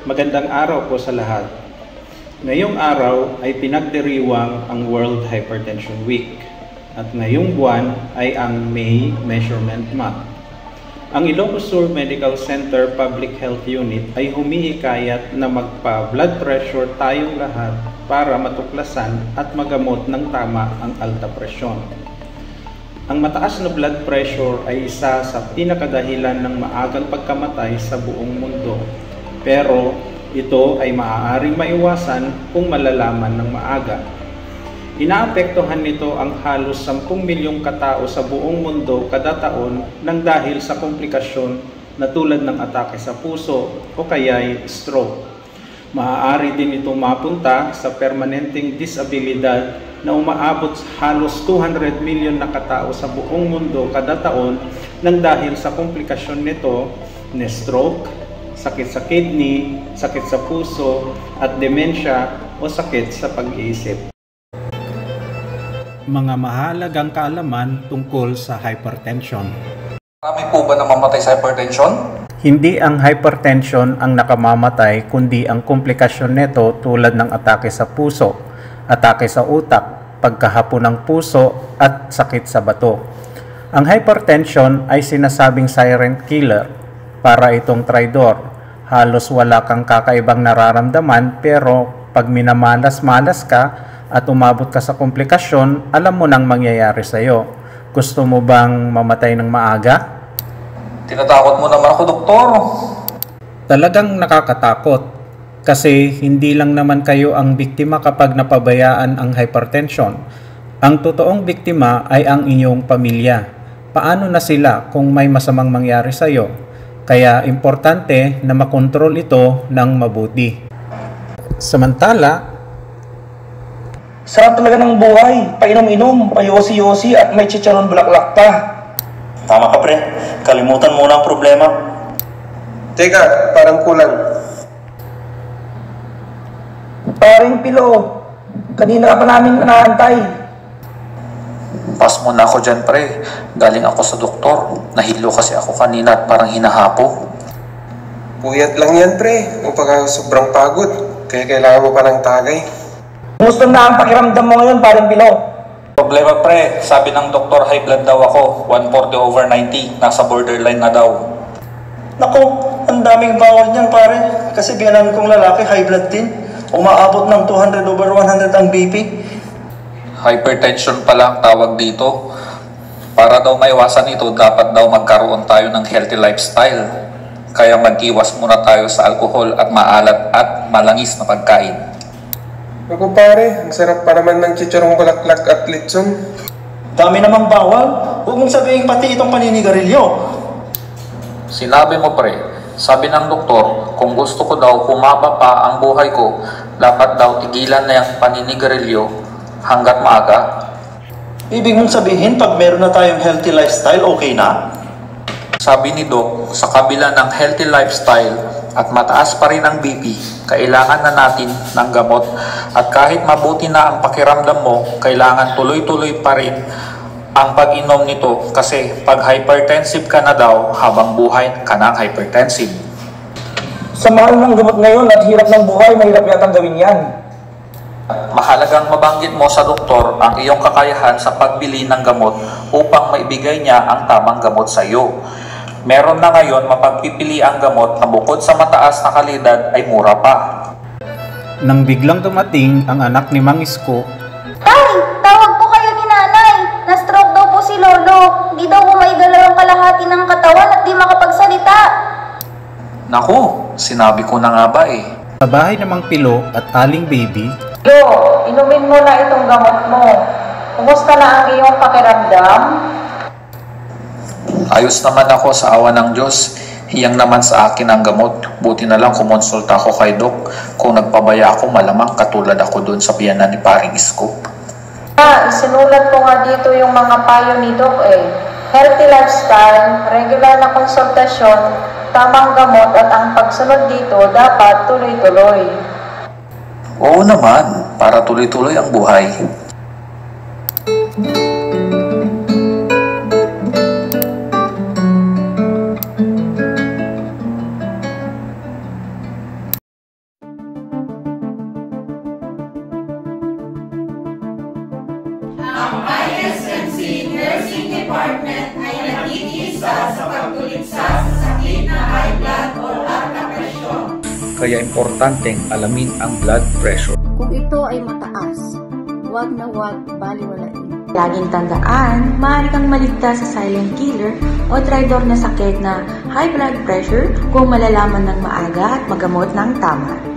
Magandang araw po sa lahat. Ngayong araw ay pinagdiriwang ang World Hypertension Week at ngayong buwan ay ang May Measurement Month. Ang Ilocos Sur Medical Center Public Health Unit ay humihikayat na magpa-blood pressure tayong lahat para matuklasan at magamot ng tama ang alta presyon. Ang mataas na blood pressure ay isa sa pinakadahilan ng maagang pagkamatay sa buong mundo. Pero ito ay maaaring maiwasan kung malalaman ng maaga. Inaapektuhan nito ang halos 10 milyong katao sa buong mundo kada taon nang dahil sa komplikasyon na tulad ng atake sa puso o kaya'y stroke. Maaari din ito mapunta sa permanenteng disabilidad na umaabot sa halos 200 milyon na katao sa buong mundo kada taon nang dahil sa komplikasyon nito na stroke, sakit sa kidney, sakit sa puso, at demensya o sakit sa pag-iisip. Mga mahalagang kaalaman tungkol sa hypertension. Marami po ba namamatay sa hypertension? Hindi ang hypertension ang nakamamatay kundi ang komplikasyon nito tulad ng atake sa puso, atake sa utak, pagkahapo ng puso at sakit sa bato. Ang hypertension ay sinasabing silent killer para itong traidor. Halos wala kang kakaibang nararamdaman pero pag minamalas-malas ka at umabot ka sa komplikasyon, alam mo nang mangyayari sa iyo. Gusto mo bang mamatay ng maaga? Tinatakot mo naman ako, doktor. Talagang nakakatakot kasi hindi lang naman kayo ang biktima kapag napabayaan ang hypertension. Ang totoong biktima ay ang inyong pamilya. Paano na sila kung may masamang mangyari sa iyo? Kaya importante na makontrol ito ng mabuti. Samantala, sarap talaga ng buhay, painom-inom, payosi-yosi at may chicharon bulaklak pa. Tama ka pre, kalimutan muna ang problema. Teka, parang kulang. Paring Pilo, kanina ka pa namin naantay. Pas muna ako dyan, pre. Galing ako sa doktor. Nahilo kasi ako kanina at parang hinahapo. Puyat lang yan, pre. O baka sobrang pagod. Kaya kailangan mo pa ng tagay. Kumusta na ang pakiramdam mo ngayon, paring Pilo? Problema, pre. Sabi ng doktor, high blood daw ako. 140/90. Nasa borderline na daw. Naku, ang daming bawal niyan pare. Kasi biyanan kong lalaki, high blood din. Umaabot ng 200/100 ang BP. Hypertension pala ang tawag dito. Para daw maiwasan ito, dapat daw magkaroon tayo ng healthy lifestyle. Kaya mag-iwas muna tayo sa alcohol at maalat at malangis na pagkain. Ako pare, ang sarap pa naman ng chicharong bulaklak at litson. Dami namang bawal. Huwag mong sabihin pati itong paninigarilyo. Sinabi mo pre, sabi ng doktor, kung gusto ko daw humaba pa ang buhay ko, dapat daw tigilan na yung paninigarilyo hanggat maaga. Ibig mong sabihin pag meron na tayong healthy lifestyle, okay na? Sabi ni Doc, sa kabila ng healthy lifestyle at mataas pa rin ang BP, kailangan na natin ng gamot at kahit mabuti na ang pakiramdam mo, kailangan tuloy-tuloy pa rin ang pag-inom nito kasi pag hypertensive ka na daw, habang buhay ka ng hypertensive. Sa mahal ng gamot ngayon at hirap ng buhay, mahirap yatang gawin yan. Mahalagang mabanggit mo sa doktor ang iyong kakayahan sa pagbili ng gamot upang maibigay niya ang tamang gamot sa iyo. Meron na ngayon mapagpipili ang gamot na bukod sa mataas na kalidad ay mura pa. nang biglang dumating ang anak ni Mang Isko, Tay! Tawag po kayo ni nanay! Na-stroke daw po si Lolo. Di daw po maigalaw ang kalahati ng katawan at di makapagsalita. Naku, sinabi ko na nga ba eh. sa bahay ng Mang Pilo at Aling Baby, Lo, inumin mo na itong gamot mo. Kumusta na ang iyong pakiramdam? Ayos naman ako sa awa ng Diyos. Hiyang naman sa akin ang gamot. Buti na lang kumonsulta ako kay Doc. Kung nagpabaya ako, malamang katulad ako doon sa biyanan ni Paring Isko. Isinulat ko nga dito yung mga payo ni Doc eh. Healthy lifestyle, regular na konsultasyon, tamang gamot at ang pagsunod dito dapat tuloy-tuloy. Oo naman, para tuloy-tuloy ang buhay. Nursing Department ay naging isa sa pagtuligsa sa sakit na high blood o alta presyon. Kaya importanteng alamin ang blood pressure. Kung ito ay mataas, huwag na huwag baliwalain. Laging tandaan, maaari kang maligtas sa silent killer o traidor na sakit na high blood pressure kung malalaman ng maaga at magamot ng tama.